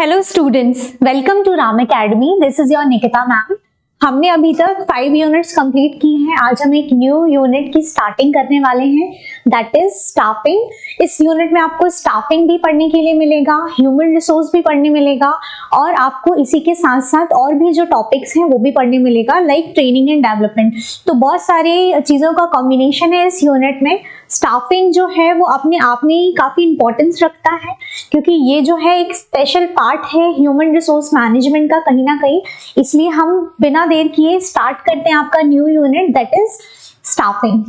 Hello students, welcome to Ram academy. This is your Nikita ma'am. हमने अभी तक 5 यूनिट्स कंप्लीट की हैं। आज हम एक न्यू यूनिट की स्टार्टिंग करने वाले हैं, दैट इज स्टाफिंग। इस यूनिट में आपको स्टाफिंग भी पढ़ने के लिए मिलेगा, ह्यूमन रिसोर्स भी पढ़ने मिलेगा और आपको इसी के साथ साथ और भी जो टॉपिक्स हैं वो भी पढ़ने मिलेगा, लाइक ट्रेनिंग एंड डेवलपमेंट। तो बहुत सारी चीज़ों का कॉम्बिनेशन है इस यूनिट में। स्टाफिंग जो है वो अपने आप में ही काफ़ी इंपॉर्टेंस रखता है, क्योंकि ये जो है एक स्पेशल पार्ट है ह्यूमन रिसोर्स मैनेजमेंट का कहीं ना कहीं। इसलिए हम बिना देर किए स्टार्ट करते हैं आपका new unit, that is staffing.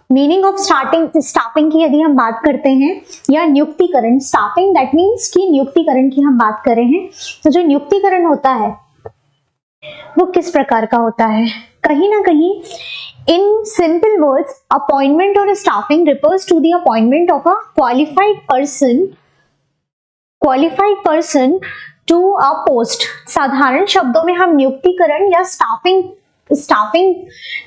Meaning of staffing की यदि हम बात करते हैं, या नियुक्तिकरण, स्टाफिंग दैट मीन्स कि नियुक्तिकरण की हम बात कर रहे हैं। तो जो नियुक्तिकरण होता है वो किस प्रकार का होता है? कहीं ना कहीं in simple words, appointment or staffing refers to the appointment of a qualified person to a post। साधारण शब्दों में हम नियुक्तिकरण या स्टाफिंग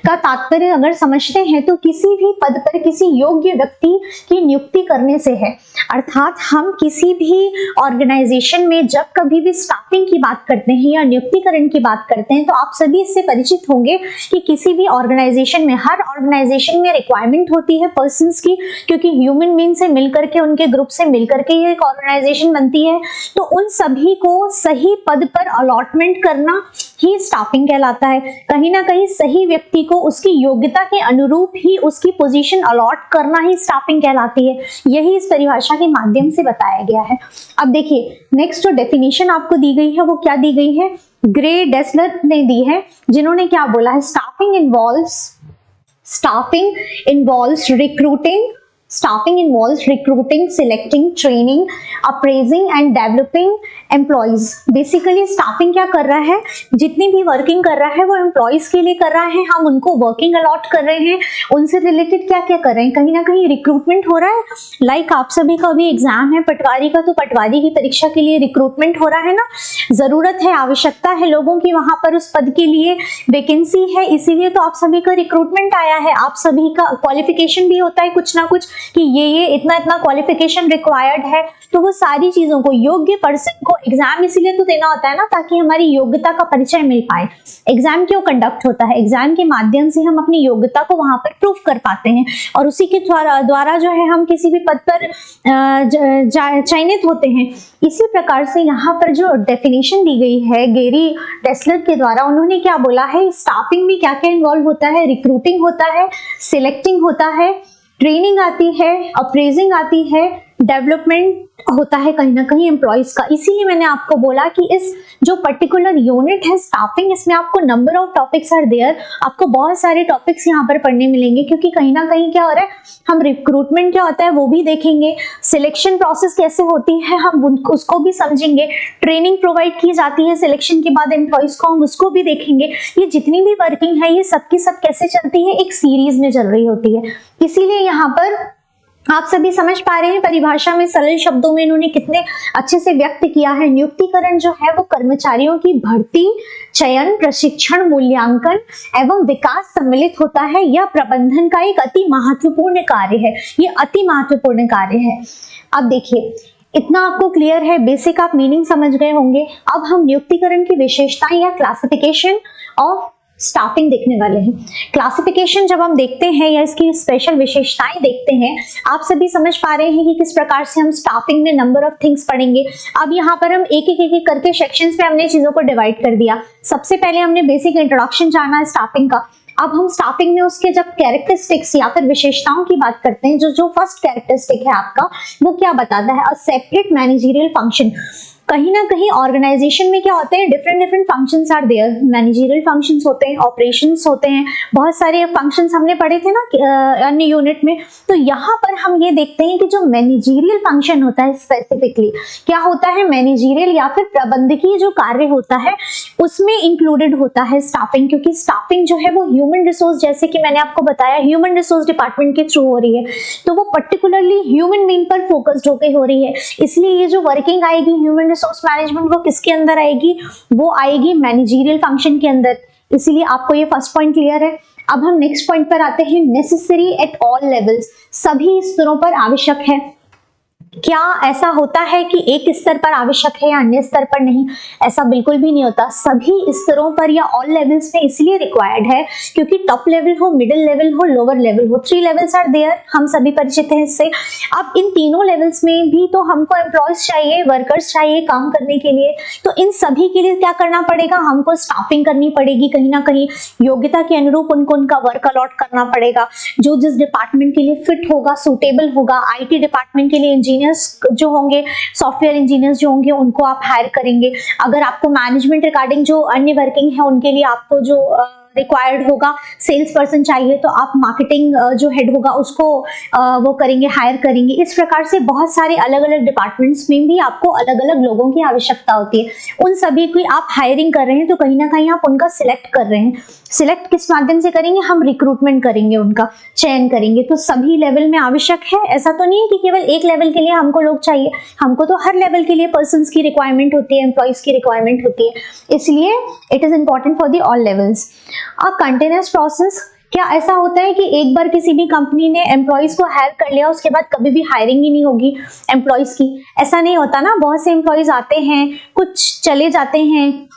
का तात्पर्य अगर समझते हैं तो किसी भी पद पर किसी योग्य व्यक्ति की नियुक्ति करने से है। अर्थात हम किसी भी ऑर्गेनाइजेशन में जब कभी भी स्टाफिंग की बात करते हैं या नियुक्तिकरण की बात करते हैं तो आप सभी इससे परिचित होंगे कि किसी भी ऑर्गेनाइजेशन में, हर ऑर्गेनाइजेशन में रिक्वायरमेंट होती है पर्सन्स की, क्योंकि ह्यूमन बीइंग से मिलकर के, उनके ग्रुप से मिलकर के ये एक ऑर्गेनाइजेशन बनती है। तो उन सभी को सही पद पर अलॉटमेंट करना ही स्टाफिंग कहलाता है। कहीं ना कहीं सही व्यक्ति को उसकी योग्यता के अनुरूप ही उसकी पोजीशन अलॉट करना ही स्टाफिंग कहलाती है। यही इस परिभाषा के माध्यम से बताया गया है। अब देखिए, नेक्स्ट जो डेफिनेशन आपको दी गई है वो क्या दी गई है? ग्रे डेस्लर ने दी है, जिन्होंने क्या बोला है? Staffing involves recruiting, selecting, training, appraising and developing employees। Basically staffing क्या कर रहा है? जितनी भी वर्किंग कर रहा है वो एम्प्लॉयज के लिए कर रहा है। हम उनको वर्किंग अलॉट कर रहे हैं, उनसे रिलेटेड क्या क्या कर रहे हैं? कहीं ना कहीं रिक्रूटमेंट हो रहा है। लाइक आप सभी का भी एग्जाम है पटवारी का, तो पटवारी की परीक्षा के लिए रिक्रूटमेंट हो रहा है ना, जरूरत है, आवश्यकता है लोगों की, वहां पर उस पद के लिए वैकेंसी है, इसीलिए तो आप सभी का रिक्रूटमेंट आया है। आप सभी का क्वालिफिकेशन भी होता है कुछ ना कुछ, कि ये इतना क्वालिफिकेशन रिक्वायर्ड है। तो वो सारी चीजों को, योग्य पर्सन को एग्जाम इसीलिए तो देना होता है ना, ताकि हमारी योग्यता का परिचय मिल पाए। एग्जाम क्यों कंडक्ट होता है? एग्जाम के माध्यम से हम अपनी योग्यता को वहां पर प्रूफ कर पाते हैं और उसी के द्वारा जो है हम किसी भी पद पर चयनित होते हैं। इसी प्रकार से यहाँ पर जो डेफिनेशन दी गई है गेरी डेस्लर के द्वारा, उन्होंने क्या बोला है? स्टाफिंग में क्या क्या इन्वॉल्व होता है? रिक्रूटिंग होता है, सिलेक्टिंग होता है, ट्रेनिंग आती है, अप्रेजिंग आती है, डेवलपमेंट होता है कहीं ना कहीं एम्प्लॉयज का। इसीलिए मैंने आपको बोला कि इस जो पर्टिकुलर यूनिट है स्टाफिंग, इसमें आपको number of topics are there, आपको बहुत सारे टॉपिक्स यहाँ पर पढ़ने मिलेंगे, क्योंकि कहीं ना कहीं क्या हो रहा है, हम रिक्रूटमेंट क्या होता है वो भी देखेंगे, सिलेक्शन प्रोसेस कैसे होती है हम उसको भी समझेंगे, ट्रेनिंग प्रोवाइड की जाती है सिलेक्शन के बाद एम्प्लॉयज को, हम उसको भी देखेंगे। ये जितनी भी वर्किंग है ये सबकी सब कैसे चलती है? एक सीरीज में चल रही होती है। इसीलिए यहाँ पर आप सभी समझ पा रहे हैं परिभाषा में सरल शब्दों में इन्होंने कितने अच्छे से व्यक्त किया है। नियुक्तिकरण जो है वो कर्मचारियों की भर्ती, चयन, प्रशिक्षण, मूल्यांकन एवं विकास सम्मिलित होता है। यह प्रबंधन का एक अति महत्वपूर्ण कार्य है। ये अति महत्वपूर्ण कार्य है। अब देखिए, इतना आपको क्लियर है, बेसिक आप मीनिंग समझ गए होंगे। अब हम नियुक्तिकरण की विशेषताएं या क्लासिफिकेशन ऑफ स्टाफिंग देखने वाले हैं। क्लासिफिकेशन जब हम देखते हैं या इसकी स्पेशल विशेषताएं देखते हैं, आप सभी समझ पा रहे हैं कि किस प्रकार से हम स्टाफिंग में नंबर ऑफ थिंग्स पढ़ेंगे। अब यहाँ पर हम एक एक करके सेक्शंस में हमने चीजों को डिवाइड कर दिया। सबसे पहले हमने बेसिक इंट्रोडक्शन जाना है स्टाफिंग का। अब हम स्टाफिंग में उसके जब कैरेक्टरिस्टिक्स या फिर विशेषताओं की बात करते हैं, जो फर्स्ट कैरेक्टरिस्टिक है आपका, वो क्या बताता है? A separate managerial function. कहीं ना कहीं ऑर्गेनाइजेशन में क्या होते हैं? Different functions are there. Managerial functions होते हैं, ऑपरेशंस होते हैं, बहुत सारे फंक्शंस हमने पढ़े थे ना अन्य यूनिट में। तो यहाँ पर हम ये देखते हैं कि जो मैनेजरियल फंक्शन होता है, स्पेसिफिकली क्या होता है? मैनेजरियल या फिर प्रबंधकीय जो कार्य होता है उसमें इंक्लूडेड होता है स्टाफिंग, क्योंकि स्टाफिंग जो है वो ह्यूमन रिसोर्स, जैसे कि मैंने आपको बताया, ह्यूमन रिसोर्स डिपार्टमेंट के थ्रू हो रही है, तो वो पर्टिकुलरली ह्यूमन बीइंग पर फोकस्ड होकर हो रही है। इसलिए ये जो वर्किंग आएगी ह्यूमन रिसोर्स मैनेजमेंट, वो किसके अंदर आएगी? वो आएगी मैनेजरियल फंक्शन के अंदर। इसीलिए आपको ये फर्स्ट पॉइंट क्लियर है। अब हम नेक्स्ट पॉइंट पर आते हैं, नेसेसरी एट ऑल लेवल्स, सभी स्तरों पर आवश्यक है। क्या ऐसा होता है कि एक स्तर पर आवश्यक है या अन्य स्तर पर नहीं? ऐसा बिल्कुल भी नहीं होता। सभी स्तरों पर या ऑल लेवल्स में इसलिए रिक्वायर्ड है क्योंकि टॉप लेवल हो, मिडिल लेवल हो, लोअर लेवल हो, 3 लेवल्स आर देयर, हम सभी परिचित हैं इससे। अब इन तीनों लेवल्स में भी तो हमको एम्प्लॉयज चाहिए, वर्कर्स चाहिए काम करने के लिए। तो इन सभी के लिए क्या करना पड़ेगा? हमको स्टाफिंग करनी पड़ेगी, कहीं ना कहीं योग्यता के अनुरूप उनको उनका वर्क अलॉट करना पड़ेगा। जो जिस डिपार्टमेंट के लिए फिट होगा, सुटेबल होगा, IT डिपार्टमेंट के लिए इंजीनियर्स जो होंगे, सॉफ्टवेयर इंजीनियर्स जो होंगे, उनको आप हायर करेंगे। अगर आपको मैनेजमेंट रिगार्डिंग जो अन्य वर्किंग है उनके लिए आपको जो रिक्वायर्ड होगा, सेल्स पर्सन चाहिए तो आप मार्केटिंग जो हेड होगा उसको वो करेंगे, हायर करेंगे। इस प्रकार से बहुत सारे अलग अलग डिपार्टमेंट्स में भी आपको अलग अलग लोगों की आवश्यकता होती है। उन सभी की आप हायरिंग कर रहे हैं तो कहीं ना कहीं आप उनका सिलेक्ट कर रहे हैं। सिलेक्ट किस माध्यम से करेंगे? हम रिक्रूटमेंट करेंगे, उनका चयन करेंगे। तो सभी लेवल में आवश्यक है, ऐसा तो नहीं है कि केवल एक लेवल के लिए हमको लोग चाहिए, हमको तो हर लेवल के लिए पर्सन्स की रिक्वायरमेंट होती है, एम्प्लॉइज की रिक्वायरमेंट होती है, इसलिए it is important for the all levels. A continuous process, क्या ऐसा होता है कि एक बार किसी भी कंपनी ने एम्प्लॉइज को हायर कर लिया उसके बाद कभी भी हायरिंग ही नहीं होगी एम्प्लॉइज की? ऐसा नहीं होता ना। बहुत से एम्प्लॉइज आते हैं, कुछ चले जाते हैं,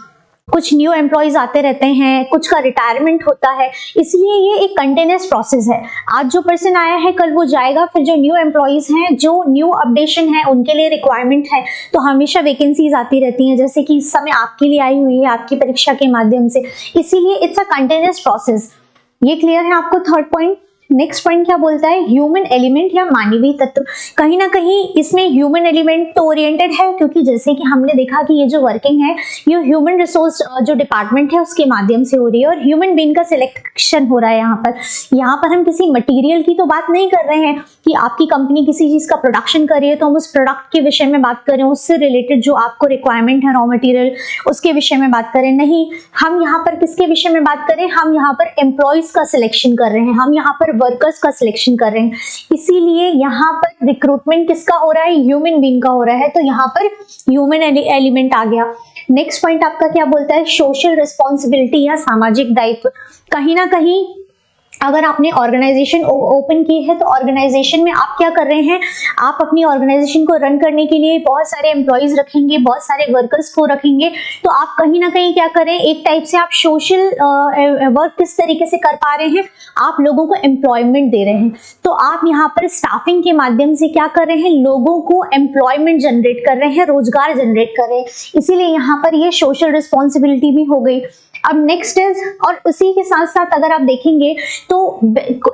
कुछ न्यू एम्प्लॉइज आते रहते हैं, कुछ का रिटायरमेंट होता है, इसलिए ये एक कंटिन्यूअस प्रोसेस है। आज जो पर्सन आया है कल वो जाएगा, फिर जो न्यू एम्प्लॉइज हैं, जो न्यू अपडेशन है उनके लिए रिक्वायरमेंट है, तो हमेशा वैकेंसीज आती रहती हैं, जैसे कि इस समय आपके लिए आई हुई है आपकी परीक्षा के माध्यम से, इसीलिए इट्स अ कंटिन्यूअस प्रोसेस। ये क्लियर है आपको? Third point. नेक्स्ट पॉइंट क्या बोलता है? ह्यूमन एलिमेंट या मानवीय तत्व। कहीं ना कहीं इसमें ह्यूमन एलिमेंट तो ओरिएंटेड है, क्योंकि जैसे कि हमने देखा कि ये जो वर्किंग है ये ह्यूमन रिसोर्स जो डिपार्टमेंट है उसके माध्यम से हो रही है और ह्यूमन बीइंग का सिलेक्शन हो रहा है। यहाँ पर हम किसी मटेरियल की तो बात नहीं कर रहे हैं कि आपकी कंपनी किसी चीज का प्रोडक्शन कर रही है तो हम उस प्रोडक्ट के विषय में बात करें, उससे रिलेटेड जो आपको रिक्वायरमेंट है रॉ मटेरियल उसके विषय में बात करें। नहीं, हम यहाँ पर किसके विषय में बात करें? हम यहाँ पर एम्प्लॉइज का सिलेक्शन कर रहे हैं, हम यहाँ पर वर्कर्स का सिलेक्शन कर रहे हैं। इसीलिए यहाँ पर रिक्रूटमेंट किसका हो रहा है? ह्यूमन बीइंग का हो रहा है, तो यहाँ पर ह्यूमन एलिमेंट आ गया। नेक्स्ट पॉइंट आपका क्या बोलता है? सोशल रिस्पॉन्सिबिलिटी या सामाजिक दायित्व। कहीं ना कहीं अगर आपने ऑर्गेनाइजेशन ओपन की है तो ऑर्गेनाइजेशन में आप क्या कर रहे हैं? आप अपनी ऑर्गेनाइजेशन को रन करने के लिए बहुत सारे एम्प्लॉइज रखेंगे, बहुत सारे वर्कर्स को रखेंगे, तो आप कहीं ना कहीं क्या करें? एक टाइप से आप सोशल वर्क किस तरीके से कर पा रहे हैं? आप लोगों को एम्प्लॉयमेंट दे रहे हैं। तो आप यहाँ पर स्टाफिंग के माध्यम से क्या कर रहे हैं? लोगों को एम्प्लॉयमेंट जनरेट कर रहे हैं, रोजगार जनरेट कर रहे हैं, इसीलिए यहाँ पर ये सोशल रिस्पॉन्सिबिलिटी भी हो गई। अब नेक्स्ट इज, और उसी के साथ साथ अगर आप देखेंगे तो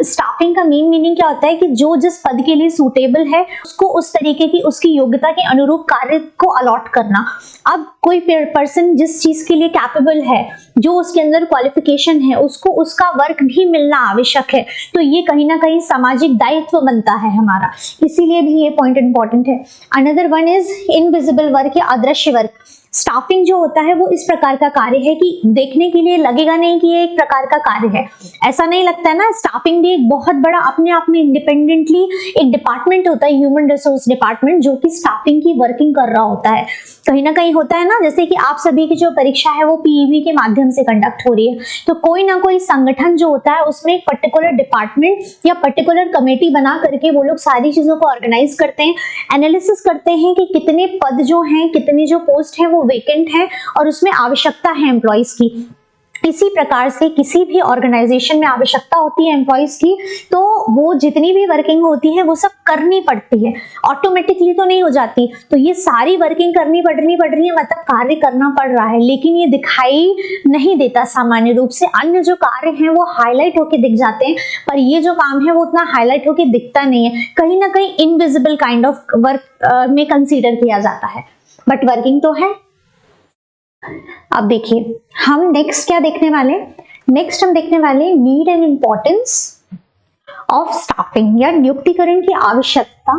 स्टाफिंग का मेन मीनिंग क्या होता है कि जो जिस पद के लिए सूटेबल है उसको उस तरीके की उसकी योग्यता के अनुरूप कार्य को अलॉट करना। अब कोई पर्सन जिस चीज के लिए कैपेबल है, जो उसके अंदर क्वालिफिकेशन है, उसको उसका वर्क भी मिलना आवश्यक है, तो ये कहीं ना कहीं सामाजिक दायित्व बनता है हमारा, इसीलिए भी ये पॉइंट इंपॉर्टेंट है। Another one is invisible work या अदृश्य वर्क। स्टाफिंग जो होता है वो इस प्रकार का कार्य है कि देखने के लिए लगेगा नहीं कि ये एक प्रकार का कार्य है, ऐसा नहीं लगता है ना। स्टाफिंग भी एक बहुत बड़ा अपने आप में इंडिपेंडेंटली एक डिपार्टमेंट होता है, ह्यूमन रिसोर्स डिपार्टमेंट, जो कि स्टाफिंग की वर्किंग कर रहा होता है। कहीं ना कहीं होता है ना, जैसे कि आप सभी की जो परीक्षा है वो पीईबी के माध्यम से कंडक्ट हो रही है, तो कोई ना कोई संगठन जो होता है उसमें एक पर्टिकुलर डिपार्टमेंट या पर्टिकुलर कमेटी बना करके वो लोग सारी चीजों को ऑर्गेनाइज करते हैं, एनालिसिस करते हैं कि कितने पद जो हैं, कितनी जो पोस्ट है वो वेकेंट है और उसमें आवश्यकता है एम्प्लॉइज की। इसी प्रकार से किसी भी ऑर्गेनाइजेशन में आवश्यकता होती है एम्प्लॉइज की, तो वो जितनी भी वर्किंग होती है वो सब करनी पड़ती है, ऑटोमेटिकली तो नहीं हो जाती। तो ये सारी वर्किंग करनी पड़ रही है, मतलब कार्य करना पड़ रहा है, लेकिन ये दिखाई नहीं देता सामान्य रूप से। अन्य जो कार्य हैं वो हाईलाइट होके दिख जाते हैं, पर ये जो काम है वो उतना हाईलाइट होके दिखता नहीं है, कहीं ना कहीं इनविजिबल काइंड ऑफ वर्क में कंसीडर किया जाता है, बट वर्किंग तो है। अब देखिए हम नेक्स्ट क्या देखने वाले? नेक्स्ट हम देखने वाले need and importance of staffing या नियुक्तिकरण की आवश्यकता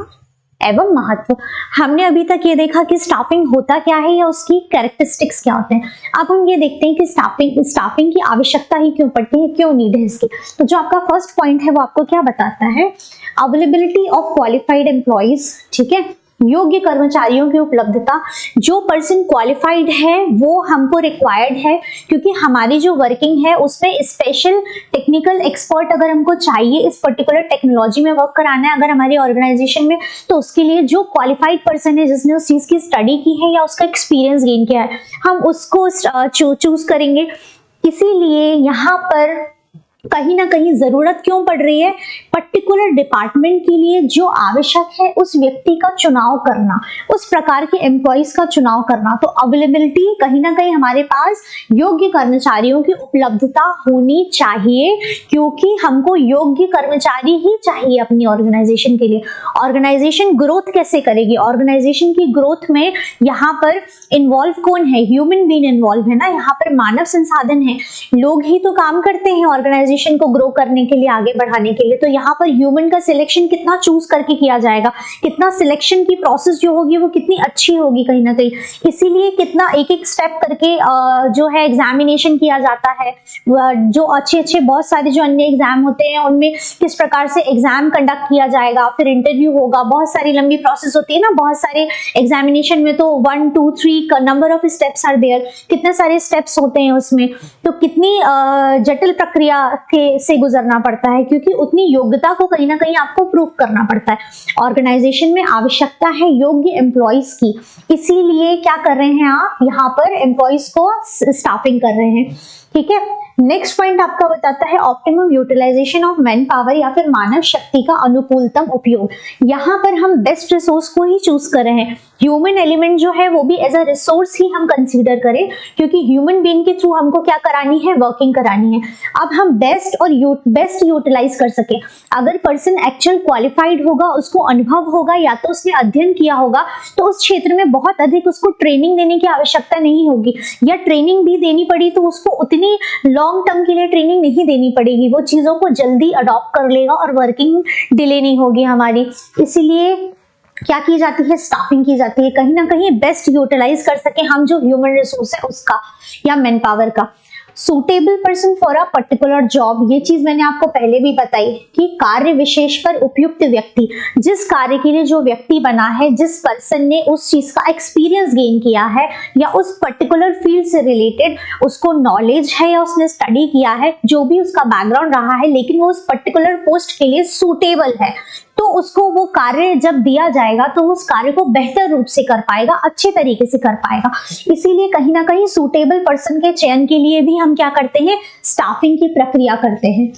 एवं महत्व। हमने अभी तक ये देखा कि स्टाफिंग होता क्या है या उसकी कैरेक्टरिस्टिक्स क्या होते हैं। अब हम ये देखते हैं कि स्टाफिंग की आवश्यकता ही क्यों पड़ती है, क्यों नीड है इसकी। तो जो आपका फर्स्ट पॉइंट है वो आपको क्या बताता है? अवेलेबिलिटी ऑफ क्वालिफाइड एम्प्लॉइज, ठीक है, योग्य कर्मचारियों की उपलब्धता, जो पर्सन क्वालिफाइड है वो हमको रिक्वायर्ड है, क्योंकि हमारी जो वर्किंग है उसमें स्पेशल टेक्निकल एक्सपर्ट अगर हमको चाहिए, इस पर्टिकुलर टेक्नोलॉजी में वर्क कराना है अगर हमारी ऑर्गेनाइजेशन में, तो उसके लिए जो क्वालिफाइड पर्सन है जिसने उस चीज की स्टडी की है या उसका एक्सपीरियंस गेन किया है, हम उसको चूज करेंगे। इसीलिए यहाँ पर कहीं ना कहीं जरूरत क्यों पड़ रही है, पर्टिकुलर डिपार्टमेंट के लिए जो आवश्यक है उस व्यक्ति का चुनाव करना, उस प्रकार के एम्प्लॉइज का चुनाव करना। तो अवेलेबिलिटी, कहीं ना कहीं हमारे पास योग्य कर्मचारियों की उपलब्धता होनी चाहिए, क्योंकि हमको योग्य कर्मचारी ही चाहिए अपनी ऑर्गेनाइजेशन के लिए। ऑर्गेनाइजेशन ग्रोथ कैसे करेगी, ऑर्गेनाइजेशन की ग्रोथ में यहाँ पर इन्वॉल्व कौन है, ह्यूमन बीइंग इन्वॉल्व है ना, यहाँ पर मानव संसाधन है, लोग ही तो काम करते हैं ऑर्गेनाइजेशन को ग्रो करने के लिए, आगे बढ़ाने के लिए। तो यहाँ पर ह्यूमन का सिलेक्शन कितना चूज करके किया जाएगा, कितना सिलेक्शन की प्रोसेस जो होगी वो कितनी अच्छी होगी कहीं ना कहीं, इसीलिए कितना एक एक स्टेप करके जो है एग्जामिनेशन किया जाता है, जो अच्छे बहुत सारे जो अन्य एग्जाम होते हैं उनमें किस प्रकार से एग्जाम कंडक्ट किया जाएगा, फिर इंटरव्यू होगा, बहुत सारी लंबी प्रोसेस होती है ना, बहुत सारे एग्जामिनेशन में तो 1 2 3 number of steps are there, कितने सारे स्टेप्स होते हैं उसमें, तो कितनी जटिल प्रक्रिया से गुजरना पड़ता है, क्योंकि उतनी योग्यता को कहीं ना कहीं आपको प्रूव करना पड़ता है। ऑर्गेनाइजेशन में आवश्यकता है योग्य एम्प्लॉइज की, इसीलिए क्या कर रहे हैं आप, यहाँ पर एम्प्लॉइज को स्टाफिंग कर रहे हैं। ठीक है, नेक्स्ट पॉइंट आपका बताता है optimum utilization of man power, या फिर मानव शक्ति का अनुकूलतम उपयोग। यहाँ पर हम बेस्ट रिसोर्स को ही चूज कर रहे हैं, ह्यूमन एलिमेंट जो है वो भी एज अ रिसोर्स ही हम कंसीडर करें, क्योंकि ह्यूमन बीइंग के थ्रू हमको क्या करानी है, वर्किंग करानी है। अब हम बेस्ट और बेस्ट यूटिलाइज कर सके, अगर पर्सन एक्चुअल क्वालिफाइड होगा, उसको अनुभव होगा या तो उसने अध्ययन किया होगा, तो उस क्षेत्र में बहुत अधिक उसको ट्रेनिंग देने की आवश्यकता नहीं होगी, या ट्रेनिंग भी देनी पड़ी तो उसको उतनी लॉन्ग टर्म के लिए ट्रेनिंग नहीं देनी पड़ेगी, वो चीजों को जल्दी अडॉप्ट कर लेगा और वर्किंग डिले नहीं होगी हमारी। इसीलिए क्या की जाती है, स्टाफिंग की जाती है, कहीं ना कहीं बेस्ट यूटिलाइज कर सके हम जो ह्यूमन रिसोर्स है उसका या मैन पावर का। Suitable person for a particular job, ये चीज मैंने आपको पहले भी बताई कि कार्य विशेष पर उपयुक्त व्यक्ति, जिस कार्य के लिए जो व्यक्ति बना है, जिस पर्सन ने उस चीज का एक्सपीरियंस गेन किया है या उस पर्टिकुलर फील्ड से रिलेटेड उसको नॉलेज है या उसने स्टडी किया है, जो भी उसका बैकग्राउंड रहा है, लेकिन वो उस पर्टिकुलर पोस्ट के लिए सूटेबल है, तो उसको वो कार्य जब दिया जाएगा तो उस कार्य को बेहतर रूप से कर पाएगा, अच्छे तरीके से कर पाएगा। इसीलिए कहीं ना कहीं सूटेबल पर्सन के चयन के लिए भी हम क्या करते हैं, स्टाफिंग की प्रक्रिया करते हैं।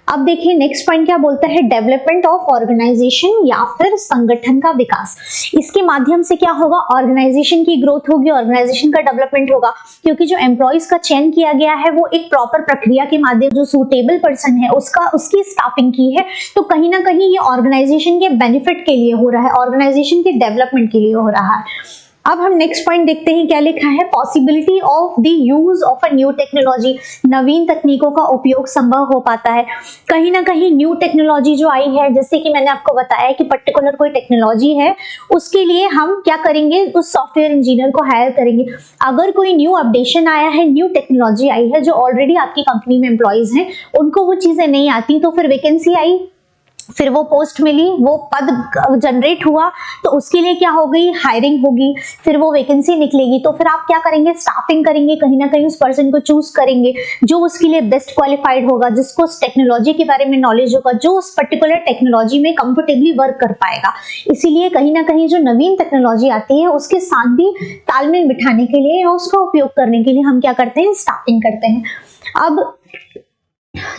अब देखिए नेक्स्ट पॉइंट क्या बोलता है, डेवलपमेंट ऑफ ऑर्गेनाइजेशन या फिर संगठन का विकास। इसके माध्यम से क्या होगा, ऑर्गेनाइजेशन की ग्रोथ होगी, ऑर्गेनाइजेशन का डेवलपमेंट होगा, क्योंकि जो एम्प्लॉइज का चयन किया गया है वो एक प्रॉपर प्रक्रिया के माध्यम, जो सूटेबल पर्सन है उसकी स्टाफिंग की है, तो कहीं ना कहीं ये ऑर्गेनाइजेशन के बेनिफिट के लिए हो रहा है, ऑर्गेनाइजेशन के डेवलपमेंट के लिए हो रहा है। अब हम नेक्स्ट पॉइंट देखते हैं क्या लिखा है, possibility of the use of a new technology, नवीन तकनीकों का उपयोग संभव हो पाता है। कहीं ना कहीं न्यू टेक्नोलॉजी जो आई है, जैसे कि मैंने आपको बताया कि पर्टिकुलर कोई टेक्नोलॉजी है, उसके लिए हम क्या करेंगे, उस सॉफ्टवेयर इंजीनियर को हायर करेंगे। अगर कोई न्यू अपडेशन आया है, न्यू टेक्नोलॉजी आई है, जो ऑलरेडी आपकी कंपनी में एम्प्लॉइज हैं उनको वो चीजें नहीं आती, तो फिर वैकेंसी आई, फिर वो पोस्ट मिली, वो पद जनरेट हुआ, तो उसके लिए क्या हो गई, हायरिंग होगी, फिर वो वैकेंसी निकलेगी, तो फिर आप क्या करेंगे, स्टाफिंग करेंगे, कहीं ना कहीं उस पर्सन को चूज करेंगे जो उसके लिए बेस्ट क्वालिफाइड होगा, जिसको उस टेक्नोलॉजी के बारे में नॉलेज होगा, जो उस पर्टिकुलर टेक्नोलॉजी में कंफर्टेबली वर्क कर पाएगा। इसीलिए कहीं ना कहीं जो नवीन टेक्नोलॉजी आती है उसके साथ भी तालमेल बिठाने के लिए या उसका उपयोग करने के लिए हम क्या करते हैं, स्टाफिंग करते हैं। अब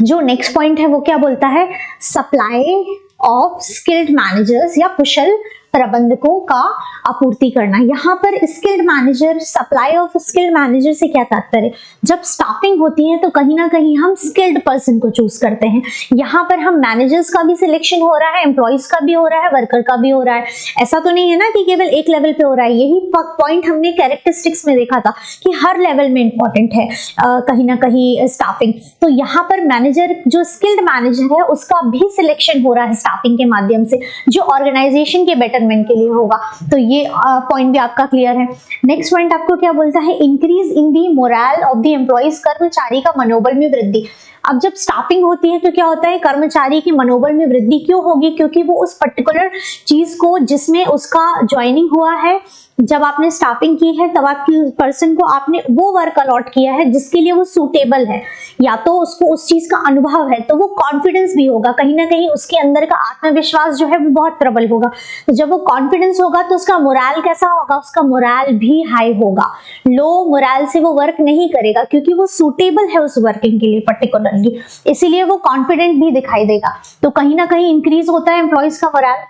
जो नेक्स्ट पॉइंट है वो क्या बोलता है, सप्लाई ऑफ स्किल्ड मैनेजर्स या कुशल प्रबंधकों का आपूर्ति करना। यहाँ पर skilled manager, supply of skilled manager से क्या तात्पर्य, जब स्टाफिंग होती है तो कहीं ना कहीं हम स्किल्ड पर्सन को चूज करते हैं। यहाँ पर हम मैनेजर्स का भी सिलेक्शन हो रहा है, एम्प्लॉइज का भी हो रहा है, वर्कर का भी हो रहा है। ऐसा तो नहीं है ना कि केवल एक लेवल पे हो रहा है, यही पॉइंट हमने कैरेक्टरिस्टिक्स में देखा था कि हर लेवल में इंपॉर्टेंट है कहीं ना कहीं स्टाफिंग। तो यहाँ पर मैनेजर, जो स्किल्ड मैनेजर है, उसका भी सिलेक्शन हो रहा है स्टाफिंग के माध्यम से, जो ऑर्गेनाइजेशन के बेटरमेंट के लिए होगा। तो ये पॉइंट भी आपका क्लियर है। नेक्स्ट पॉइंट आपको क्या बोलता है, increase in the moral of the employees, कर्मचारी का मनोबल में वृद्धि। अब जब स्टाफिंग होती है तो क्या होता है, कर्मचारी के मनोबल में वृद्धि क्यों होगी, क्योंकि वो उस पर्टिकुलर चीज को जिसमें उसका ज्वाइनिंग हुआ है, जब आपने स्टाफिंग की है तब आपकी पर्सन को आपने वो वर्क अलॉट किया है जिसके लिए वो सूटेबल है, या तो उसको उस चीज का अनुभव है, तो वो कॉन्फिडेंस भी होगा, कहीं ना कहीं उसके अंदर का आत्मविश्वास जो है वो बहुत प्रबल होगा। तो जब वो कॉन्फिडेंस होगा तो उसका मोराल कैसा होगा, उसका मोराल भी हाई होगा। लो मोराल से वो वर्क नहीं करेगा क्योंकि वो सूटेबल है उस वर्किंग के लिए पर्टिकुलरली, इसीलिए वो कॉन्फिडेंट भी दिखाई देगा। तो कहीं ना कहीं इंक्रीज होता है एम्प्लॉयज का मोराल।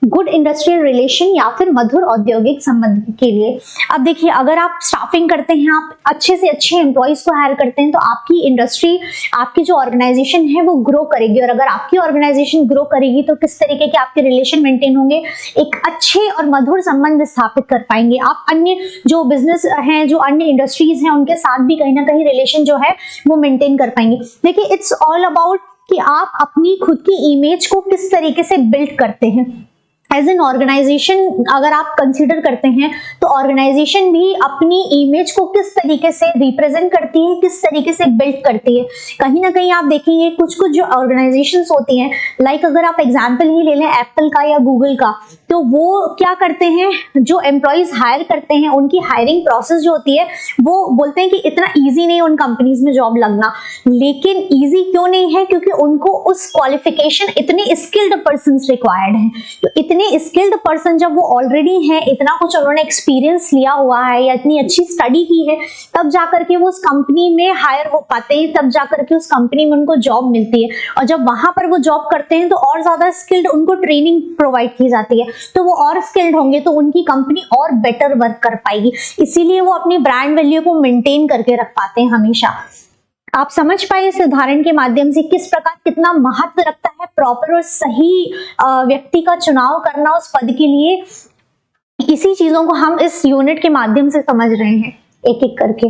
गुड इंडस्ट्रियल रिलेशन या फिर मधुर औद्योगिक संबंध के लिए, अब देखिए अगर आप स्टाफिंग करते हैं, आप अच्छे से अच्छे एम्प्लॉयज को हायर करते हैं, तो आपकी इंडस्ट्री, आपकी जो ऑर्गेनाइजेशन है वो ग्रो करेगी। और अगर आपकी ऑर्गेनाइजेशन ग्रो करेगी तो किस तरीके के आपके रिलेशन मेंटेन होंगे, एक अच्छे और मधुर संबंध स्थापित कर पाएंगे आप। अन्य जो बिजनेस हैं, जो अन्य इंडस्ट्रीज हैं, उनके साथ भी कहीं ना कहीं रिलेशन जो है वो मेंटेन कर पाएंगे। देखिए इट्स ऑल अबाउट कि आप अपनी खुद की इमेज को किस तरीके से बिल्ड करते हैं। एज एन ऑर्गेनाइजेशन अगर आप कंसीडर करते हैं तो ऑर्गेनाइजेशन भी अपनी इमेज को किस तरीके से रिप्रेजेंट करती है, किस तरीके से बिल्ड करती है। कहीं ना कहीं आप देखेंगे कुछ कुछ जो ऑर्गेनाइजेशंस होती हैं, लाइक अगर आप एग्जांपल ही ले लें एप्पल का या गूगल का, तो वो क्या करते हैं, जो एम्प्लॉयज हायर करते हैं उनकी हायरिंग प्रोसेस जो होती है वो बोलते हैं कि इतना ईजी नहीं उन कंपनीज में जॉब लगना। लेकिन ईजी क्यों नहीं है, क्योंकि उनको उस क्वालिफिकेशन, इतने स्किल्ड पर्सन रिक्वायर्ड हैं। तो इतने स्किल्ड पर्सन जब वो ऑलरेडी हैं, इतना कुछ उन्होंने एक्सपीरियंस लिया हुआ है या इतनी अच्छी स्टडी की है, तब जाकर के वो उस कंपनी में हायर हो पाते हैं, तब जाकर के उस कंपनी में उनको जॉब मिलती है। और जब वहां पर वो जॉब करते हैं तो और ज्यादा स्किल्ड उनको ट्रेनिंग प्रोवाइड की जाती है, तो वो और स्किल्ड होंगे तो उनकी कंपनी और बेटर वर्क कर पाएगी। इसीलिए वो अपनी ब्रांड वैल्यू को मेंटेन करके रख पाते हैं हमेशा। आप समझ पाए इस उदाहरण के माध्यम से किस प्रकार कितना महत्व रखता है प्रॉपर और सही व्यक्ति का चुनाव करना उस पद के लिए। इसी चीजों को हम इस यूनिट के माध्यम से समझ रहे हैं एक एक करके।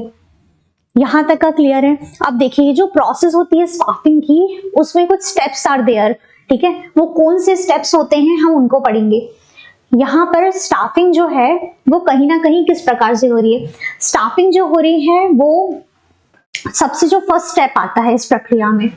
यहां तक का क्लियर है। अब देखिए जो प्रोसेस होती है स्टाफिंग की, उसमें कुछ स्टेप्स आर देयर, ठीक है। वो कौन से स्टेप्स होते हैं हम उनको पढ़ेंगे। यहाँ पर स्टाफिंग जो है वो कहीं ना कहीं किस प्रकार से हो रही है। स्टाफिंग जो हो रही है वो सबसे जो फर्स्ट स्टेप आता है इस प्रक्रिया में,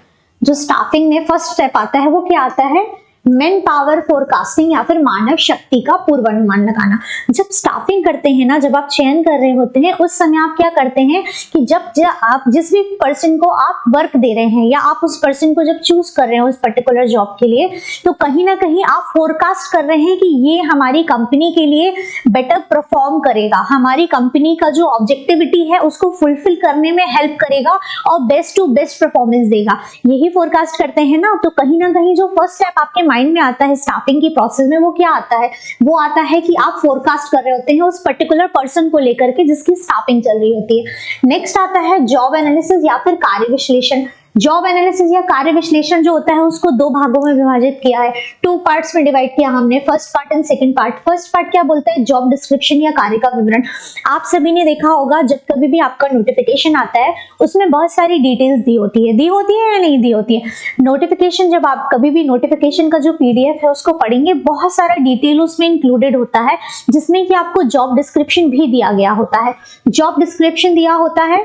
जो स्टाफिंग में फर्स्ट स्टेप आता है वो क्या आता है, मैन पावर फोरकास्टिंग या फिर मानव शक्ति का पूर्वानुमान लगाना। जब स्टाफिंग करते हैं ना, जब आप चयन कर रहे होते हैं, उस समय आप क्या करते हैं कि जब आप जिस भी पर्सन को आप वर्क दे रहे हैं या आप उस पर्सन को जब चूज कर रहे हैं उस पर्टिकुलर जॉब के लिए, तो कहीं ना कहीं आप फोरकास्ट कर रहे हैं कि ये हमारी कंपनी के लिए बेटर परफॉर्म करेगा, हमारी कंपनी का जो ऑब्जेक्टिविटी है उसको फुलफिल करने में हेल्प करेगा और बेस्ट टू बेस्ट परफॉर्मेंस देगा। यही फोरकास्ट करते हैं ना। तो कहीं ना कहीं जो फर्स्ट स्टेप आपके माइंड में आता है स्टाफिंग की प्रोसेस में, वो क्या आता है, वो आता है कि आप फोरकास्ट कर रहे होते हैं उस पर्टिकुलर पर्सन को लेकर के जिसकी स्टाफिंग चल रही होती है। नेक्स्ट आता है जॉब एनालिसिस या फिर कार्य विश्लेषण। जॉब एनालिसिस या कार्य विश्लेषण जो होता है उसको दो भागों में विभाजित किया है, 2 पार्ट्स में डिवाइड किया हमने, first part and second part. First part क्या बोलता है, जॉब डिस्क्रिप्शन या कार्य का विवरण। आप सभी ने देखा होगा जब कभी भी आपका नोटिफिकेशन आता है उसमें बहुत सारी डिटेल्स दी होती है या नहीं दी होती है। नोटिफिकेशन, जब आप कभी भी नोटिफिकेशन का जो PDF है उसको पढ़ेंगे, बहुत सारा डिटेल उसमें इंक्लूडेड होता है, जिसमें कि आपको जॉब डिस्क्रिप्शन भी दिया गया होता है। जॉब डिस्क्रिप्शन दिया होता है,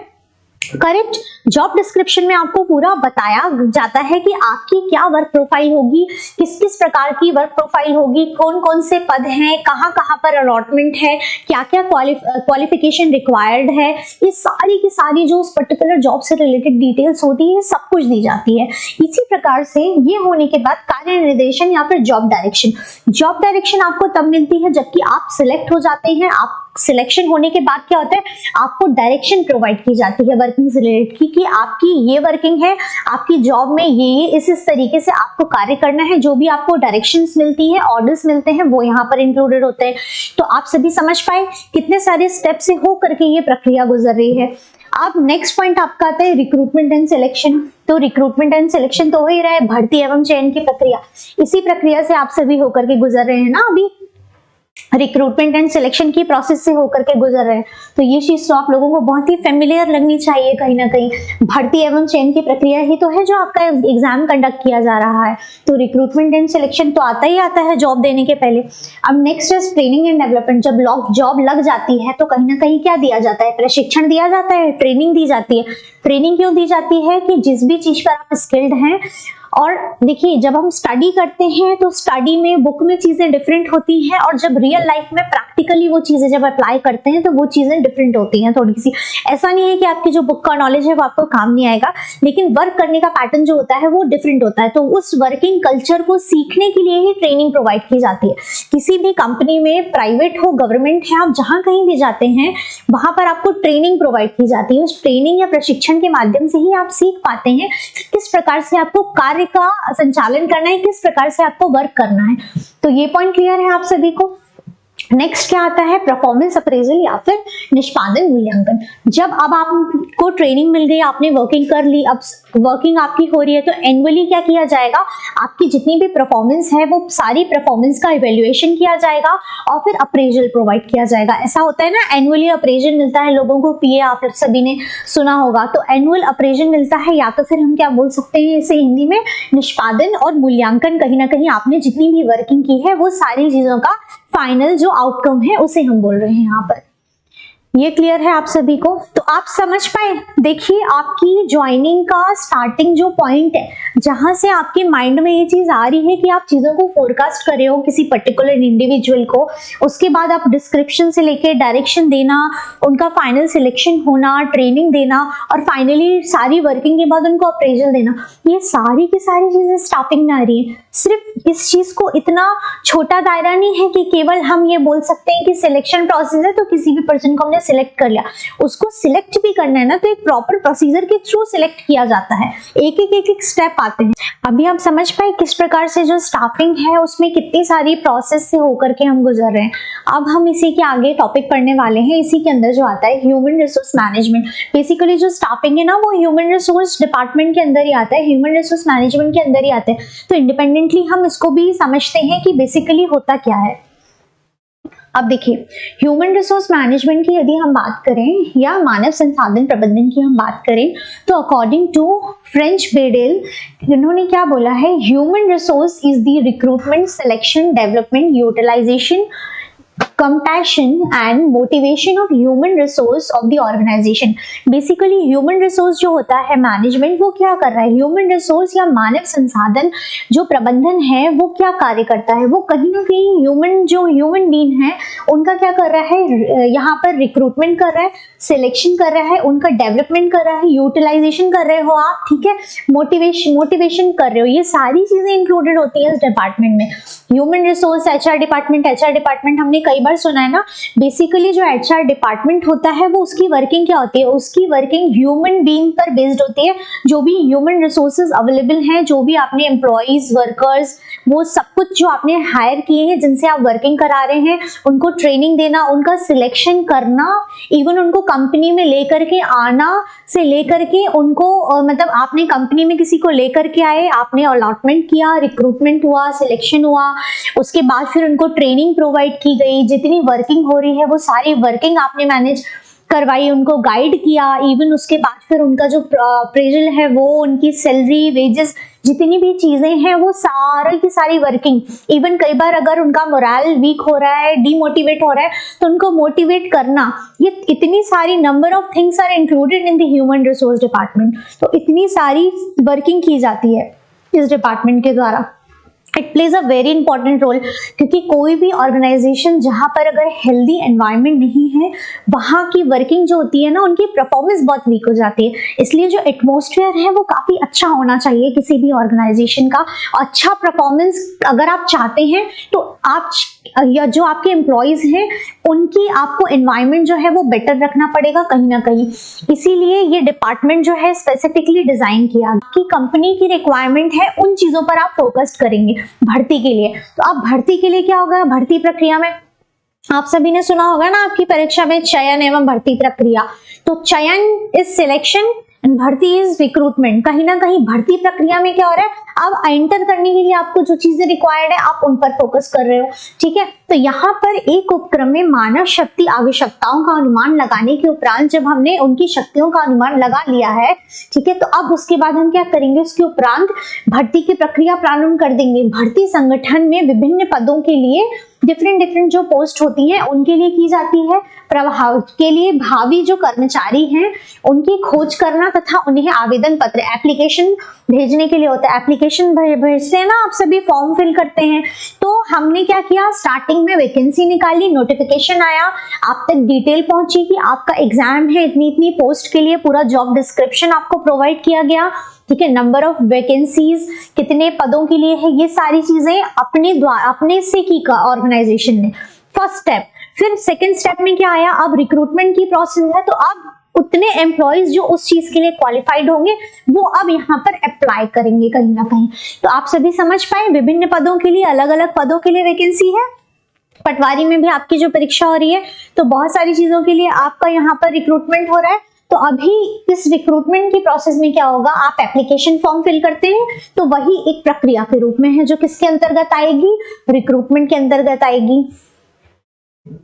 करेक्ट। जॉब डिस्क्रिप्शन में आपको पूरा बताया जाता है कि आपकी क्या वर्क प्रोफाइल होगी, किस किस प्रकार की वर्क प्रोफाइल होगी, कौन कौन से पद हैं, कहाँ कहाँ पर अलॉटमेंट है, क्या क्या क्वालिफिकेशन रिक्वायर्ड है, ये सारी की सारी जो उस पर्टिकुलर जॉब से रिलेटेड डिटेल्स होती है सब कुछ दी जाती है। इसी प्रकार से ये होने के बाद कार्य निर्देशन या फिर जॉब डायरेक्शन। जॉब डायरेक्शन आपको तब मिलती है जबकि आप सिलेक्ट हो जाते हैं। आप सिलेक्शन होने के बाद क्या होता है, आपको डायरेक्शन प्रोवाइड की जाती है वर्किंग से रिलेटेड की, कि आपकी ये वर्किंग है, आपकी जॉब में ये इस तरीके से आपको कार्य करना है। जो भी आपको डायरेक्शंस मिलती है, ऑर्डर्स मिलते हैं, वो यहाँ पर इंक्लूडेड होते हैं। तो आप सभी समझ पाए कितने सारे स्टेप से हो करके ये प्रक्रिया गुजर रही है। अब नेक्स्ट पॉइंट आपका आता है रिक्रूटमेंट एंड सिलेक्शन। तो रिक्रूटमेंट एंड सिलेक्शन तो हो ही रहा है, भर्ती एवं चयन की प्रक्रिया। इसी प्रक्रिया से आप सभी होकर के गुजर रहे हैं ना अभी। रिक्रूटमेंट एंड सिलेक्शन की प्रोसेस से होकर के गुजर रहे हैं। तो ये चीज तो आप लोगों को बहुत ही फेमिलियर लगनी चाहिए कहीं ना कहीं। भर्ती एवं चयन की प्रक्रिया ही तो है जो आपका एग्जाम कंडक्ट किया जा रहा है। तो रिक्रूटमेंट एंड सिलेक्शन तो आता ही आता है जॉब देने के पहले। अब नेक्स्ट है ट्रेनिंग एंड डेवलपमेंट। जब जॉब लग जाती है तो कहीं ना कहीं क्या दिया जाता है, प्रशिक्षण दिया जाता है, ट्रेनिंग दी जाती है। ट्रेनिंग क्यों दी जाती है कि जिस भी चीज पर आप स्किल्ड हैं, और देखिए जब हम स्टडी करते हैं तो स्टडी में बुक में चीजें डिफरेंट होती हैं, और जब रियल लाइफ में प्रैक्टिकली वो चीजें जब अप्लाई करते हैं तो वो चीजें डिफरेंट होती हैं थोड़ी सी। ऐसा नहीं है कि आपकी जो बुक का नॉलेज है वो आपको काम नहीं आएगा, लेकिन वर्क करने का पैटर्न जो होता है वो डिफरेंट होता है। तो उस वर्किंग कल्चर को सीखने के लिए ही ट्रेनिंग प्रोवाइड की जाती है। किसी भी कंपनी में, प्राइवेट हो गवर्नमेंट है, आप जहां कहीं भी जाते हैं वहां पर आपको ट्रेनिंग प्रोवाइड की जाती है। उस ट्रेनिंग या प्रशिक्षण के माध्यम से ही आप सीख पाते हैं किस प्रकार से आपको कार्य का संचालन करना है, किस प्रकार से आपको वर्क करना है। तो ये पॉइंट क्लियर है आप सभी को। नेक्स्ट क्या आता है, परफॉर्मेंस अप्रेजल या फिर निष्पादन मूल्यांकन। जब अब आपको ट्रेनिंग मिल गई, आपने वर्किंग कर ली, अब वर्किंग आपकी हो रही है, तो एनुअली क्या किया जाएगा, आपकी जितनी भी परफॉर्मेंस है वो सारी परफॉर्मेंस का इवेल्युएशन किया जाएगा और फिर अप्रेजल प्रोवाइड किया जाएगा। ऐसा होता है ना, एनुअली अप्रेजल मिलता है लोगों को, पीए आप सभी ने सुना होगा। तो एनुअल अप्रेजल मिलता है, या तो फिर हम क्या बोल सकते हैं इसे हिंदी में, निष्पादन और मूल्यांकन। कहीं ना कहीं आपने जितनी भी वर्किंग की है वो सारी चीजों का फाइनल जो आउटकम है उसे हम बोल रहे हैं यहाँ पर। ये क्लियर है आप सभी को। तो आप समझ पाए। देखिए आपकी ज्वाइनिंग का स्टार्टिंग जो पॉइंट है, जहां से आपके माइंड में ये चीज आ रही है कि आप चीजों को फोरकास्ट कर रहे हो किसी पर्टिकुलर इंडिविजुअल को, उसके बाद आप डिस्क्रिप्शन से लेके डायरेक्शन देना, उनका फाइनल सिलेक्शन होना, ट्रेनिंग देना, और फाइनली सारी वर्किंग के बाद उनको अप्रेजल देना, ये सारी की सारी चीजें स्टाफिंग में आ रही है। सिर्फ इस चीज को इतना छोटा दायरा नहीं है कि केवल हम ये बोल सकते हैं कि सिलेक्शन प्रोसेस है तो किसी भी पर्सन को हमने सिलेक्ट कर लिया, उसको सिलेक्ट भी करना है ना, तो एक प्रॉपर प्रोसीजर के थ्रू सिलेक्ट किया जाता है। एक एक स्टेप आते हैं। अभी आप समझ पाए किस प्रकार से जो स्टाफिंग है उसमें कितनी सारी प्रोसेस से होकर के हम गुजर रहे हैं। अब हम इसी के आगे टॉपिक पढ़ने वाले हैं। इसी के अंदर जो आता है ह्यूमन रिसोर्स मैनेजमेंट। बेसिकली जो स्टाफिंग है ना वो ह्यूमन रिसोर्स डिपार्टमेंट के अंदर ही आता है, ह्यूमन रिसोर्स मैनेजमेंट के अंदर ही आता है। तो इंडिपेंडेंटली हम इसको भी समझते हैं कि बेसिकली होता क्या है। अब देखिए ह्यूमन रिसोर्स मैनेजमेंट की यदि हम बात करें या मानव संसाधन प्रबंधन की हम बात करें, तो अकॉर्डिंग टू फ्रेंच बेडेल, इन्होंने क्या बोला है, human resource is the recruitment, selection, development, utilization, compassion and motivation of human resource of the organization। Basically human resource जो होता है मैनेजमेंट, वो क्या कर रहा है, ह्यूमन रिसोर्स या मानव संसाधन जो प्रबंधन है वो क्या कार्य करता है, वो कहीं ना कहीं ह्यूमन बीइंग है उनका क्या कर रहा है, यहाँ पर रिक्रूटमेंट कर रहा है, सिलेक्शन कर रहा है, उनका डेवलपमेंट कर रहा है, यूटिलाइजेशन कर रहे हो आप, ठीक है, मोटिवेशन कर रहे हो। ये सारी चीजें इंक्लूडेड होती है इस डिपार्टमेंट में। ह्यूमन रिसोर्स एचआर डिपार्टमेंट हमने कई बार सुना है ना। बेसिकली जो एचआर डिपार्टमेंट होता है वो उसकी वर्किंग क्या होती है, उसकी वर्किंग ह्यूमन बीइंग पर बेस्ड होती है। जो भी ह्यूमन रिसोर्सेज अवेलेबल हैं, जो भी आपने एम्प्लॉइज, वर्कर्स, वो सब कुछ जो आपने हायर किए हैं, जिनसे आप वर्किंग करा रहे हैं, उनको ट्रेनिंग देना, उनका सिलेक्शन करना, इवन उनको कंपनी में लेकर के आना से लेकर के उनको मतलब आपने कंपनी में किसी को लेकर के आए, आपने अलॉटमेंट किया, रिक्रूटमेंट हुआ, सिलेक्शन हुआ, उसके बाद फिर उनको ट्रेनिंग प्रोवाइड की गई, जितनी वर्किंग हो रही है वो सारी वर्किंग आपने मैनेज करवाई, उनको गाइड किया, इवन उसके बाद फिर उनका जो अप्रेजल है वो, उनकी सैलरी, वेजेस, जितनी भी चीजें हैं वो सारी की सारी वर्किंग, इवन कई बार अगर उनका मोरल वीक हो रहा है, डीमोटिवेट हो रहा है, तो उनको मोटिवेट करना, ये इतनी सारी number of things are included in the human resource department. तो इतनी सारी वर्किंग की जाती है इस डिपार्टमेंट के द्वारा। It plays a very important role, क्योंकि कोई भी ऑर्गेनाइजेशन जहां पर अगर हेल्दी एनवायरनमेंट नहीं है, वहां की वर्किंग जो होती है ना, उनकी परफॉर्मेंस बहुत वीक हो जाती है। इसलिए जो एटमॉस्फेयर है वो काफी अच्छा होना चाहिए किसी भी ऑर्गेनाइजेशन का। अच्छा परफॉर्मेंस अगर आप चाहते हैं तो आप या जो आपके एम्प्लॉइज हैं उनकी आपको एनवायरनमेंट जो है वो बेटर रखना पड़ेगा कहीं ना कहीं। इसीलिए ये डिपार्टमेंट जो है स्पेसिफिकली डिजाइन किया कि कंपनी की रिक्वायरमेंट है, उन चीजों पर आप फोकस करेंगे भर्ती के लिए। तो अब भर्ती के लिए क्या होगा, भर्ती प्रक्रिया में आप सभी ने सुना होगा ना आपकी परीक्षा में, चयन एवं भर्ती प्रक्रिया। तो चयन इज सिलेक्शन एंड भर्ती इज रिक्रूटमेंट। कहीं ना कहीं भर्ती प्रक्रिया में क्या हो रहा है, अब एंटर करने के लिए आपको जो चीजें रिक्वायर्ड है आप उन पर फोकस कर रहे हो, ठीक है। तो यहाँ पर एक उपक्रम में मानव शक्ति आवश्यकताओं का अनुमान लगाने के उपरांत जब हमने उनकी शक्तियों का अनुमान लगा लिया है, ठीक है, तो अब उसके बाद हम क्या करेंगे, उसके उपरांत भर्ती की प्रक्रिया प्रारंभ कर देंगे। भर्ती संगठन में विभिन्न पदों के लिए डिफरेंट जो पोस्ट होती है उनके लिए की जाती है। प्रभाव के लिए भावी जो कर्मचारी हैं उनकी खोज करना तथा उन्हें आवेदन पत्र एप्लीकेशन भेजने के लिए होता है। एप्लीकेशन भेजते हैं ना, आप सभी फॉर्म फिल करते हैं। तो हमने क्या किया, स्टार्टिंग में वैकेंसी निकाली, नोटिफिकेशन आया, आप तक डिटेल पहुंची कि आपका एग्जाम है इतनी पोस्ट के लिए, पूरा जॉब डिस्क्रिप्शन आपको प्रोवाइड किया गया, ठीक है, नंबर ऑफ वैकेंसीज कितने पदों के लिए है, ये सारी चीजें अपने से की ऑर्गेनाइजेशन ने। First step. फिर सेकंड स्टेप में क्या आया, अब रिक्रूटमेंट की प्रोसेस है, तो अब उतने एम्प्लॉयज जो उस चीज के लिए क्वालिफाइड होंगे वो अब यहाँ पर अप्लाई करेंगे कहीं ना कहीं। तो आप सभी समझ पाए, विभिन्न पदों के लिए अलग अलग पदों के लिए वैकेंसी है। पटवारी में भी आपकी जो परीक्षा हो रही है, तो बहुत सारी चीजों के लिए आपका यहाँ पर रिक्रूटमेंट हो रहा है। तो अभी इस रिक्रूटमेंट की प्रोसेस में क्या होगा, आप एप्लीकेशन फॉर्म फिल करते हैं, तो वही एक प्रक्रिया के रूप में है जो किसके अंतर्गत आएगी, रिक्रूटमेंट के अंतर्गत आएगी।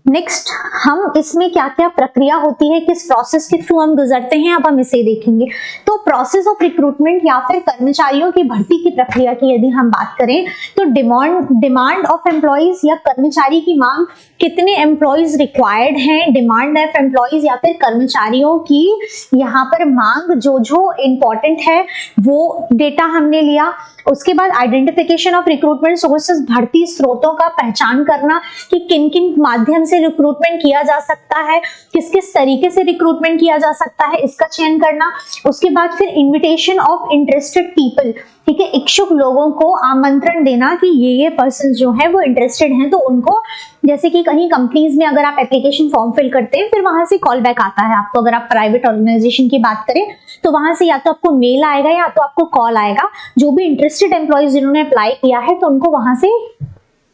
नेक्स्ट, हम इसमें क्या क्या प्रक्रिया होती है, किस प्रोसेस के थ्रू हम गुजरते हैं, अब हम इसे देखेंगे। तो प्रोसेस ऑफ रिक्रूटमेंट या फिर कर्मचारियों की भर्ती की प्रक्रिया की यदि हम बात करें, तो डिमांड ऑफ एम्प्लॉइज या कर्मचारी की मांग, कितने एम्प्लॉइज रिक्वायर्ड हैं, डिमांड ऑफ एम्प्लॉइज या फिर कर्मचारियों की यहाँ पर मांग जो इंपॉर्टेंट है वो डेटा हमने लिया। उसके बाद आइडेंटिफिकेशन ऑफ रिक्रूटमेंट सोर्सेस, भर्ती स्रोतों का पहचान करना कि किन किन माध्यम से रिक्रूटमेंट किया जा सकता है, किस किस तरीके से रिक्रूटमेंट किया जा सकता है, इसका चयन करना। उसके बाद फिर इन्विटेशन ऑफ इंटरेस्टेड पीपल, ठीक है, इच्छुक लोगों को आमंत्रण देना कि ये पर्सन जो है वो इंटरेस्टेड हैं, तो उनको, जैसे कि कहीं कंपनीज में अगर आप एप्लीकेशन फॉर्म फिल करते हैं, फिर वहां से कॉल बैक आता है आपको। अगर आप प्राइवेट ऑर्गेनाइजेशन की बात करें तो वहां से या तो आपको मेल आएगा या तो आपको कॉल आएगा। जो भी इंटरेस्टेड एम्प्लॉइज जिन्होंने अप्लाई किया है तो उनको वहां से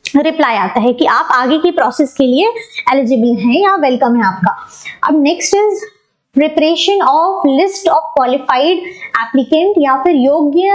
रिप्लाई आता है कि आप आगे की प्रोसेस के लिए एलिजिबल हैं या वेलकम है आपका। अब next is preparation of list of qualified applicant या फिर योग्य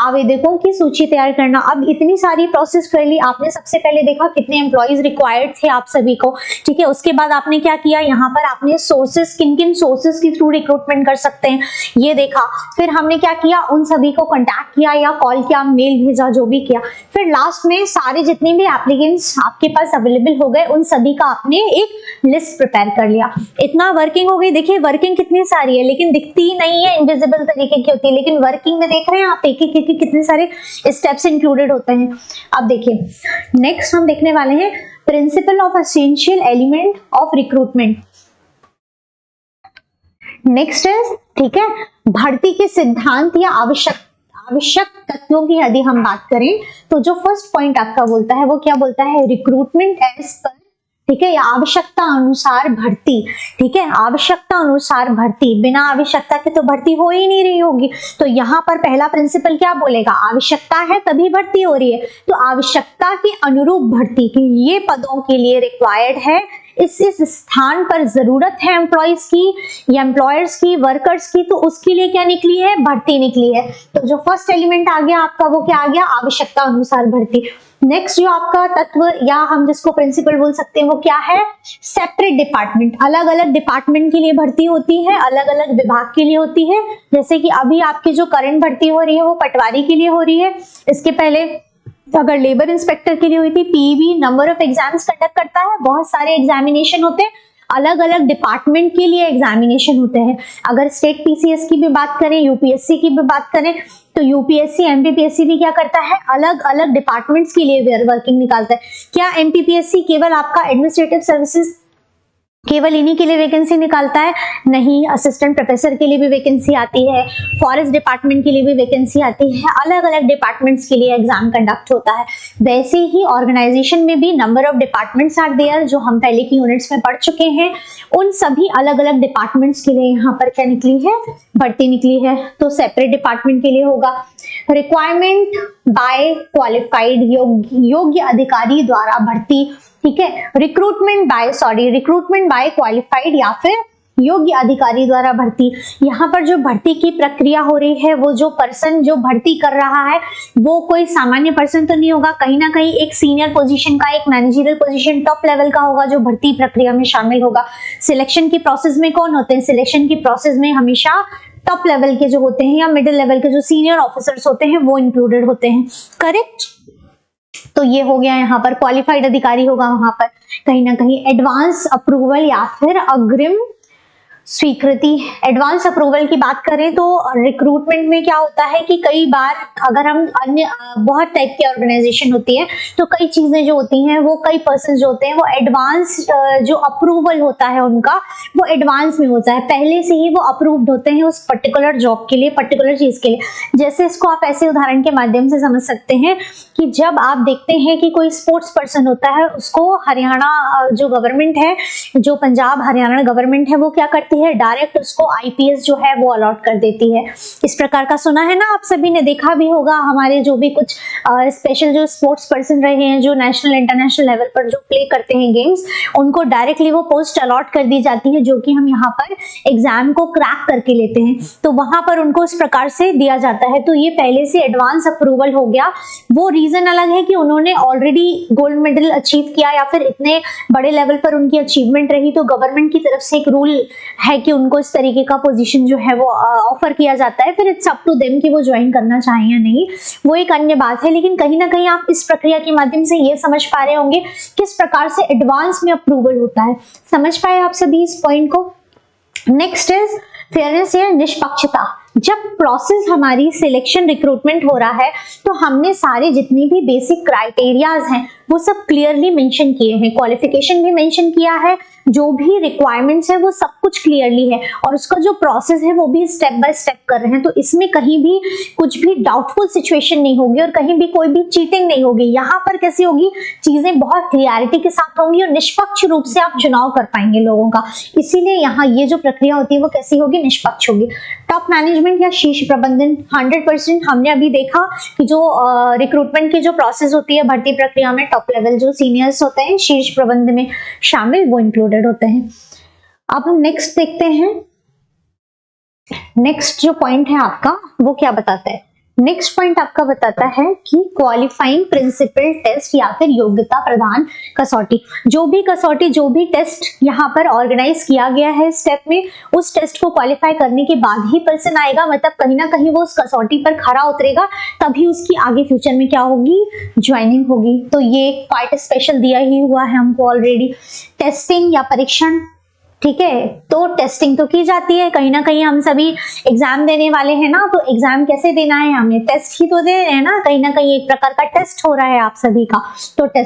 आवेदकों की सूची तैयार करना। अब इतनी सारी प्रोसेस कर ली आपने। सबसे पहले देखा कितने एम्प्लॉइज रिक्वायर्ड थे आप सभी को, ठीक है। उसके बाद आपने क्या किया, यहाँ पर आपने सोर्सेस, किन किन सोर्सेस के थ्रू रिक्रूटमेंट कर सकते हैं ये देखा। फिर हमने क्या किया, उन सभी को कॉन्टैक्ट किया या कॉल किया, मेल भेजा, जो भी किया। फिर लास्ट में सारे जितने भी एप्लीकेंट्स आपके पास अवेलेबल हो गए उन सभी का आपने एक लिस्ट प्रिपेयर कर लिया। इतना वर्किंग हो गई। देखिए वर्किंग कितनी सारी है लेकिन दिखती नहीं है, इनविजिबल तरीके की होती है, लेकिन वर्किंग में देख रहे हैं आप एक एक कितने सारे स्टेप्स इंक्लूडेड होते हैं। अब देखिए नेक्स्ट हम देखने वाले हैं principle of essential element of recruitment. Next is, ठीक है, भर्ती के सिद्धांत या आवश्यक तत्वों की यदि हम बात करें तो जो फर्स्ट पॉइंट आपका बोलता है वो क्या बोलता है, रिक्रूटमेंट एज पर, ठीक है, या आवश्यकता अनुसार भर्ती, ठीक है, आवश्यकता अनुसार भर्ती। बिना आवश्यकता के तो भर्ती हो ही नहीं रही होगी। तो यहाँ पर पहला प्रिंसिपल क्या बोलेगा, आवश्यकता है तभी भर्ती हो रही है, तो आवश्यकता के अनुरूप भर्ती की, ये पदों के लिए रिक्वायर्ड है, इस स्थान पर जरूरत है एम्प्लॉयज की या एम्प्लॉयर्स की, वर्कर्स की, तो उसके लिए क्या निकली है, भर्ती निकली है। तो जो फर्स्ट एलिमेंट आ गया आपका वो क्या आ गया, आवश्यकता अनुसार भर्ती। नेक्स्ट जो आपका तत्व या हम जिसको प्रिंसिपल बोल सकते हैं वो क्या है, सेपरेट डिपार्टमेंट। अलग अलग डिपार्टमेंट के लिए भर्ती होती है, अलग अलग विभाग के लिए होती है। जैसे कि अभी आपकी जो करंट भर्ती हो रही है वो पटवारी के लिए हो रही है। इसके पहले अगर लेबर इंस्पेक्टर के लिए हुई थी, PEB number of exams conduct करता है, बहुत सारे एग्जामिनेशन होते हैं, अलग अलग डिपार्टमेंट के लिए एग्जामिनेशन होते हैं। अगर स्टेट पीसीएस की भी बात करें, यूपीएससी की भी बात करें, तो यूपीएससी एमपीपीएससी भी क्या करता है, अलग अलग डिपार्टमेंट्स के लिए वर्किंग निकालता है। क्या एमपीपीएससी केवल आपका एडमिनिस्ट्रेटिव सर्विसेज केवल इन्हीं के लिए वैकेंसी निकालता है, नहीं, असिस्टेंट प्रोफेसर के लिए भी वैकेंसी आती है, फॉरेस्ट डिपार्टमेंट के लिए भी वैकेंसी आती है, अलग अलग डिपार्टमेंट्स के लिए एग्जाम कंडक्ट होता है। वैसे ही ऑर्गेनाइजेशन में भी number of departments are there, जो हम पहले की यूनिट्स में पढ़ चुके हैं। उन सभी अलग अलग डिपार्टमेंट्स के लिए यहाँ पर क्या निकली है, भर्ती निकली है। तो सेपरेट डिपार्टमेंट के लिए होगा रिक्वायरमेंट बाय क्वालिफाइड, योग्य अधिकारी द्वारा भर्ती, ठीक है, रिक्रूटमेंट बाय क्वालिफाइड या फिर योग्य अधिकारी द्वारा भर्ती। यहाँ पर जो भर्ती की प्रक्रिया हो रही है, वो जो पर्सन जो भर्ती कर रहा है वो कोई सामान्य पर्सन तो नहीं होगा, कहीं ना कहीं एक सीनियर पोजीशन का, एक मैनेजरियल पोजीशन टॉप लेवल का होगा जो भर्ती प्रक्रिया में शामिल होगा। सिलेक्शन की प्रोसेस में कौन होते हैं? सिलेक्शन की प्रोसेस में हमेशा टॉप लेवल के जो होते हैं या मिडिल लेवल के जो सीनियर ऑफिसर्स होते हैं वो इंक्लूडेड होते हैं। करेक्ट? तो ये हो गया, यहाँ पर क्वालिफाइड अधिकारी होगा, वहां पर कहीं ना कहीं एडवांस अप्रूवल या फिर अग्रिम स्वीकृति। एडवांस अप्रूवल की बात करें तो रिक्रूटमेंट में क्या होता है कि कई बार अगर हम अन्य बहुत टाइप की ऑर्गेनाइजेशन होती है तो कई चीजें जो होती हैं वो कई पर्सन जो होते हैं वो एडवांस जो अप्रूवल होता है उनका वो एडवांस में होता है, पहले से ही वो अप्रूव्ड होते हैं उस पर्टिकुलर जॉब के लिए, पर्टिकुलर चीज के लिए। जैसे इसको आप ऐसे उदाहरण के माध्यम से समझ सकते हैं कि जब आप देखते हैं कि कोई स्पोर्ट्स पर्सन होता है, उसको हरियाणा जो गवर्नमेंट है, जो पंजाब हरियाणा गवर्नमेंट है, वो क्या करती है, डायरेक्ट उसको आईपीएस जो है वो अलॉट कर देती है। इस प्रकार का सुना है ना, आप सभी ने देखा भी होगा, हमारे जो भी कुछ स्पेशल जो स्पोर्ट्स पर्सन रहे हैं, जो नेशनल इंटरनेशनल लेवल पर जो प्ले करते हैं गेम्स, उनको डायरेक्टली वो पोस्ट अलॉट कर दी जाती है, जो कि हम यहाँ पर एग्जाम को क्रैक करके लेते हैं, तो वहां पर उनको इस प्रकार से दिया जाता है। तो ये पहले से एडवांस अप्रूवल हो गया। वो रीजन अलग है कि उन्होंने ऑलरेडी गोल्ड मेडल अचीव किया या फिर इतने बड़े लेवल पर उनकी अचीवमेंट रही, तो गवर्नमेंट की तरफ से एक रूल है कि उनको इस तरीके का पोजीशन जो है वो ऑफर किया जाता है। फिर इट्स अप टू देम कि वो ज्वाइन करना चाहें या नहीं, वो एक अन्य बात है। लेकिन कहीं ना कहीं आप इस प्रक्रिया के माध्यम से ये समझ पा रहे होंगे किस प्रकार से एडवांस में अप्रूवल होता है। समझ पाए आप सभी इस पॉइंट को? नेक्स्ट इज फेयरनेस या निष्पक्षता। जब प्रोसेस हमारी सिलेक्शन रिक्रूटमेंट हो रहा है तो हमने सारे जितनी भी बेसिक क्राइटेरियाज हैं वो सब क्लियरली मेंशन किए हैं, क्वालिफिकेशन भी मेंशन किया है, जो भी रिक्वायरमेंट्स है वो सब कुछ क्लियरली है, और उसका जो प्रोसेस है वो भी स्टेप बाय स्टेप कर रहे हैं। तो इसमें कहीं भी कुछ भी डाउटफुल सिचुएशन नहीं होगी और कहीं भी कोई भी चीटिंग नहीं होगी। यहाँ पर कैसी होगी, चीजें बहुत क्लियरिटी के साथ होंगी और निष्पक्ष रूप से आप चुनाव कर पाएंगे लोगों का। इसीलिए यहाँ ये जो प्रक्रिया होती है वो कैसी होगी, निष्पक्ष होगी। टॉप मैनेजमेंट या शीर्ष प्रबंधन 100% हमने अभी देखा कि जो रिक्रूटमेंट की जो प्रोसेस होती है भर्ती प्रक्रिया में, टॉप लेवल जो सीनियर्स होते हैं शीर्ष प्रबंध में शामिल, वो इंक्लूडेड होते हैं। अब हम नेक्स्ट देखते हैं। नेक्स्ट जो पॉइंट है आपका वो क्या बताता है? नेक्स्ट पॉइंट आपका बताता है कि क्वालिफाइंग प्रिंसिपल टेस्ट या फिर योग्यता प्रदान कसौटी। जो भी कसौटी, जो भी टेस्ट यहाँ पर ऑर्गेनाइज किया गया है स्टेप में, उस टेस्ट को क्वालिफाई करने के बाद ही पर्सन आएगा, मतलब कहीं ना कहीं वो उस कसौटी पर खरा उतरेगा, तभी उसकी आगे फ्यूचर में क्या होगी, ज्वाइनिंग होगी। तो ये पार्ट स्पेशल दिया ही हुआ है हमको ऑलरेडी। टेस्टिंग या परीक्षण, ठीक है, तो टेस्टिंग तो की जाती है, कहीं ना कहीं हम सभी एग्जाम देने वाले हैं ना, तो एग्जाम कैसे देना है, हमें टेस्ट ही तो दे रहे हैं ना, कहीं एक प्रकार का टेस्ट हो रहा है आप सभी का। तो टेस्ट